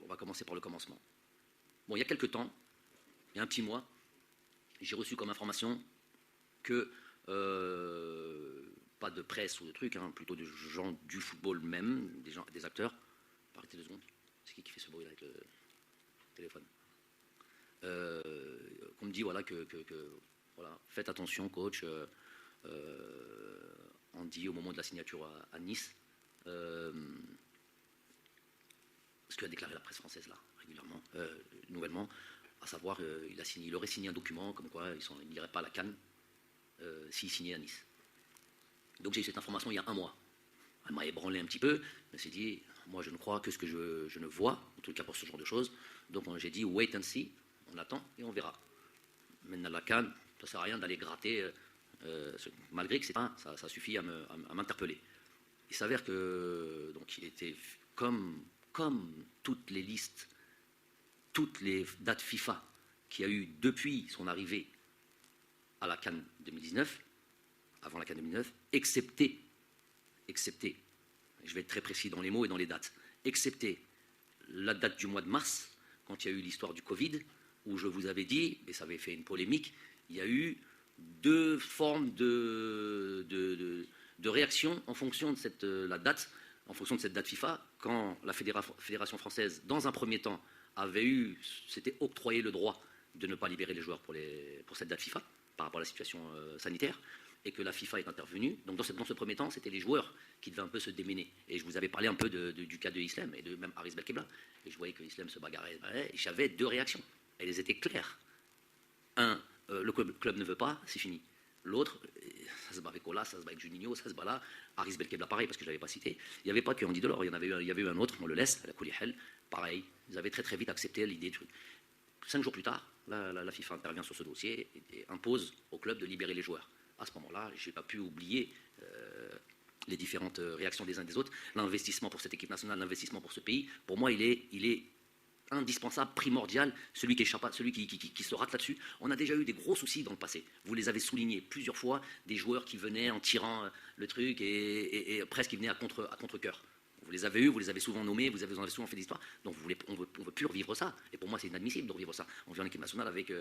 va commencer par le commencement. Bon, il y a quelques temps, il y a un petit mois, j'ai reçu comme information que, pas de presse ou de trucs, hein, plutôt de gens du football même, des acteurs, arrêtez 2 secondes, c'est qui fait ce bruit là avec le téléphone, qu'on me dit voilà, que voilà, faites attention coach, on dit au moment de la signature à Nice, ce qu'a déclaré la presse française là, régulièrement, nouvellement, à savoir il aurait signé un document comme quoi il n'irait pas à la CAN s'il signait à Nice. Donc j'ai eu cette information il y a un mois. Elle m'a ébranlé un petit peu, je me suis dit, moi je ne crois que ce que je ne vois, en tout cas pour ce genre de choses. Donc j'ai dit wait and see, on attend et on verra. Maintenant la CAN, ça ne sert à rien d'aller gratter, malgré que c'est pas, ça suffit à m'interpeller. Il s'avère que donc il était comme toutes les listes, toutes les dates FIFA qu'il y a eu depuis son arrivée à la CAN 2019, avant la CAN 2009, excepté, je vais être très précis dans les mots et dans les dates, excepté la date du mois de mars, quand il y a eu l'histoire du Covid, où je vous avais dit, et ça avait fait une polémique, il y a eu 2 formes de réaction en fonction de la date, en fonction de cette date FIFA, quand la Fédération française, dans un premier temps, s'était octroyé le droit de ne pas libérer les joueurs pour cette date FIFA, par rapport à la situation sanitaire, et que la FIFA est intervenue. Donc dans ce premier temps, c'était les joueurs qui devaient un peu se démener. Et je vous avais parlé un peu du cas de Islam et de même Aris Belkebla. Et je voyais que Islam se bagarrait. Et j'avais 2 réactions. Et elles étaient claires. Un, le club ne veut pas, c'est fini. L'autre, ça se bat avec Ola, ça se bat avec Juninho, ça se bat là. Aris Belkebla, pareil, parce que je ne l'avais pas cité. Il n'y avait pas que Andy Delors, il y avait eu un autre, on le laisse, la Koulihel, pareil. Ils avaient très très vite accepté l'idée. 5 jours plus tard, la FIFA intervient sur ce dossier et impose au club de libérer les joueurs. À ce moment-là, je n'ai pas pu oublier les différentes réactions des uns et des autres. L'investissement pour cette équipe nationale, l'investissement pour ce pays, pour moi, il est indispensable, primordial, celui qui échappe, celui qui se rate là-dessus. On a déjà eu des gros soucis dans le passé. Vous les avez soulignés plusieurs fois, des joueurs qui venaient en tirant le truc et presque qui venaient à contre-cœur. Vous les avez eus, vous les avez souvent nommés, vous en avez souvent fait d'histoire. Donc on ne veut plus revivre ça. Et pour moi, c'est inadmissible de revivre ça. On vit en équipe nationale avec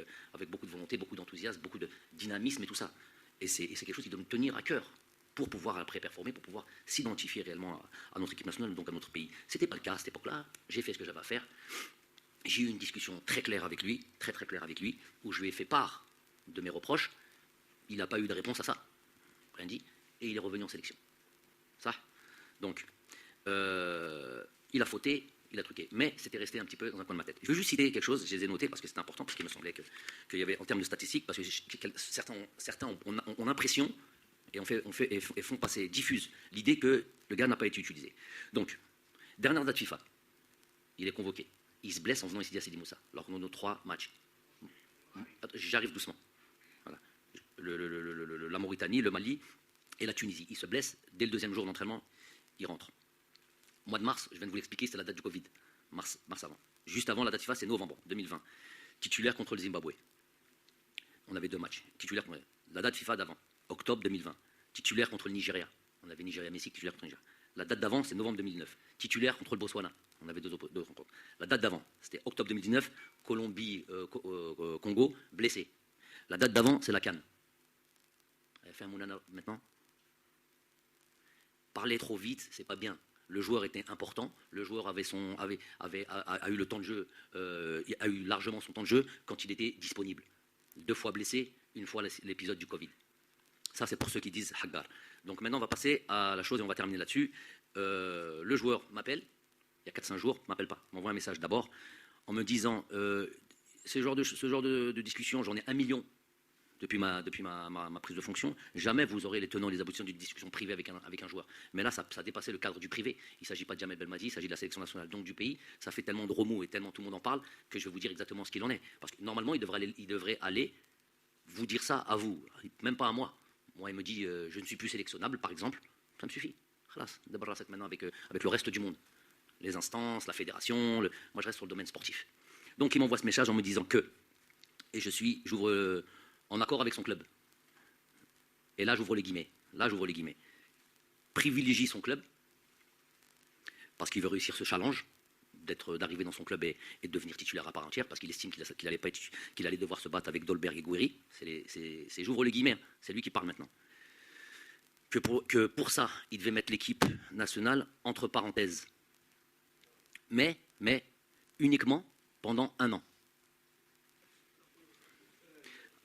beaucoup de volonté, beaucoup d'enthousiasme, beaucoup de dynamisme et tout ça. Et c'est quelque chose qui doit nous tenir à cœur pour pouvoir après performer, pour pouvoir s'identifier réellement à notre équipe nationale, donc à notre pays. Ce n'était pas le cas à cette époque-là. J'ai fait ce que j'avais à faire. J'ai eu une discussion très claire avec lui, très claire avec lui, où je lui ai fait part de mes reproches. Il n'a pas eu de réponse à ça, rien dit, et il est revenu en sélection. Ça. Donc, il a fauté, il a truqué. Mais c'était resté un petit peu dans un coin de ma tête. Je veux juste citer quelque chose, je les ai notés parce que c'est important, parce qu'il me semblait qu'il y avait, en termes de statistiques, parce que certains ont l'impression, et font passer, diffusent l'idée que le gars n'a pas été utilisé. Donc, dernière date FIFA, il est convoqué. Il se blesse en venant ici à Sidi Moussa, lors de nos 3 matchs. J'arrive doucement. Voilà. La Mauritanie, le Mali et la Tunisie. Il se blesse, dès le 2e jour d'entraînement, il rentre. Mois de mars, je viens de vous l'expliquer, c'est la date du Covid. Mars avant. Juste avant la date FIFA, c'est novembre 2020. Titulaire contre le Zimbabwe. On avait 2 matchs. Titulaire contre la date FIFA d'avant, octobre 2020. Titulaire contre le Nigeria. On avait Nigeria-Mexique, titulaire contre le Nigeria. La date d'avant, c'est novembre 2009. Titulaire contre le Botswana. On avait 2 rencontres. La date d'avant, c'était octobre 2019, Colombie-Congo, blessé. La date d'avant, c'est la CAN. Elle fait un moulin maintenant. Parler trop vite, c'est pas bien. Le joueur était important, le joueur a eu le temps de jeu, a eu largement son temps de jeu quand il était disponible. 2 fois blessé, 1 fois l'épisode du Covid. Ça, c'est pour ceux qui disent Haggar. Donc maintenant, on va passer à la chose et on va terminer là-dessus. Le joueur m'appelle, il y a 4-5 jours, m'appelle pas, m'envoie un message d'abord en me disant ce genre de discussion, j'en ai 1 million depuis ma prise de fonction. Jamais vous aurez les tenants et les aboutissants d'une discussion privée avec un joueur. Mais là, ça a dépassé le cadre du privé. Il ne s'agit pas de Jamel Belmadi, il s'agit de la sélection nationale, donc du pays. Ça fait tellement de remous et tellement tout le monde en parle que je vais vous dire exactement ce qu'il en est. Parce que normalement, il devrait aller vous dire ça à vous, même pas à moi. Moi, il me dit je ne suis plus sélectionnable, par exemple. Ça me suffit. Khalas, débarrasse maintenant avec le reste du monde. Les instances, la fédération, moi je reste sur le domaine sportif. Donc il m'envoie ce message en me disant que, et j'ouvre en accord avec son club. Et là j'ouvre les guillemets, privilégie son club, parce qu'il veut réussir ce challenge d'arriver dans son club et de devenir titulaire à part entière, parce qu'il estime qu'il allait devoir se battre avec Dolberg et Gouiri. J'ouvre les guillemets, c'est lui qui parle maintenant. Que pour ça, il devait mettre l'équipe nationale entre parenthèses. Mais uniquement pendant 1 an.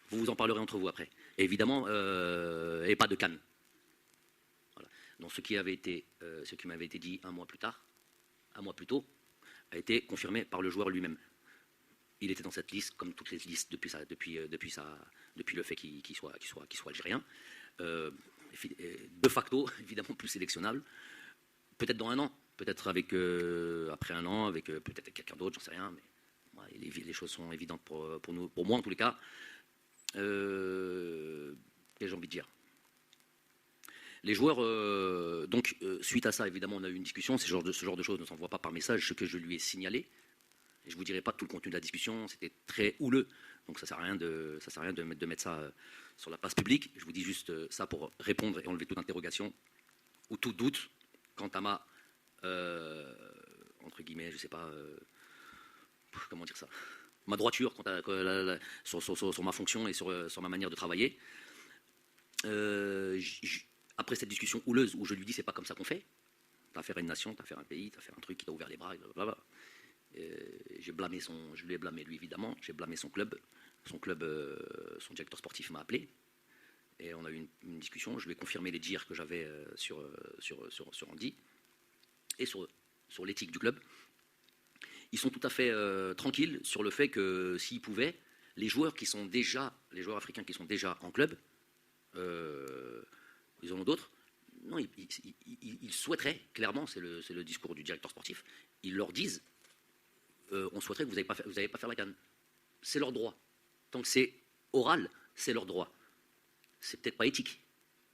Vous vous en parlerez entre vous après. Et évidemment, et pas de CAN. Voilà. Donc ce qui m'avait été dit 1 mois plus tôt, a été confirmé par le joueur lui-même. Il était dans cette liste, comme toutes les listes depuis le fait qu'il soit algérien. De facto, évidemment, plus sélectionnable. Peut-être dans 1 an, peut-être après 1 an, avec peut-être quelqu'un d'autre, j'en sais rien. Mais ouais, les choses sont évidentes pour nous, pour moi en tous les cas. Et j'ai envie de dire. Les joueurs, suite à ça, évidemment, on a eu une discussion. Ce genre de choses ne s'envoie pas par message, ce que je lui ai signalé. Et je ne vous dirai pas tout le contenu de la discussion, c'était très houleux. Donc ça ne sert à rien de mettre ça sur la place publique. Je vous dis juste ça pour répondre et enlever toute interrogation ou tout doute quant à ma, entre guillemets, je ne sais pas, comment dire ça, ma droiture sur ma fonction et sur ma manière de travailler. Après cette discussion houleuse où je lui dis c'est pas comme ça qu'on fait, t'as affaire à une nation, t'as affaire à un pays, t'as affaire à un truc qui t'a ouvert les bras, blablabla. Je lui ai blâmé lui évidemment, j'ai blâmé son club, son directeur sportif m'a appelé et on a eu une discussion, je lui ai confirmé les dires que j'avais sur Andy et sur l'éthique du club. Ils sont tout à fait tranquilles sur le fait que s'ils pouvaient, les joueurs africains qui sont déjà en club, ils en ont d'autres. Non, ils souhaiteraient, clairement, c'est le discours du directeur sportif, ils leur disent on souhaiterait que vous n'allez pas faire la CAN. C'est leur droit. Tant que c'est oral, c'est leur droit. C'est peut-être pas éthique.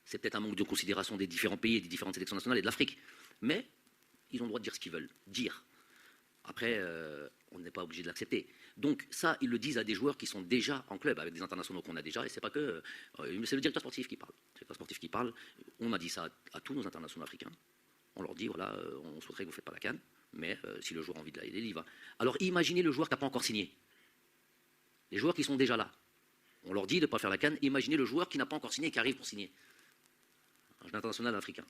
C'est peut-être un manque de considération des différents pays et des différentes sélections nationales et de l'Afrique. Mais ils ont le droit de dire ce qu'ils veulent. Dire. Après, on n'est pas obligé de l'accepter. Donc ça, ils le disent à des joueurs qui sont déjà en club, avec des internationaux qu'on a déjà, et c'est pas que... c'est le directeur sportif qui parle. Le directeur sportif qui parle. On a dit ça à tous nos internationaux africains. On leur dit, voilà, on souhaiterait que vous ne faites pas la CAN, mais si le joueur a envie de l'aider, il y va. Alors imaginez le joueur qui n'a pas encore signé. Les joueurs qui sont déjà là. On leur dit de ne pas faire la CAN. Imaginez le joueur qui n'a pas encore signé et qui arrive pour signer. Un international africain.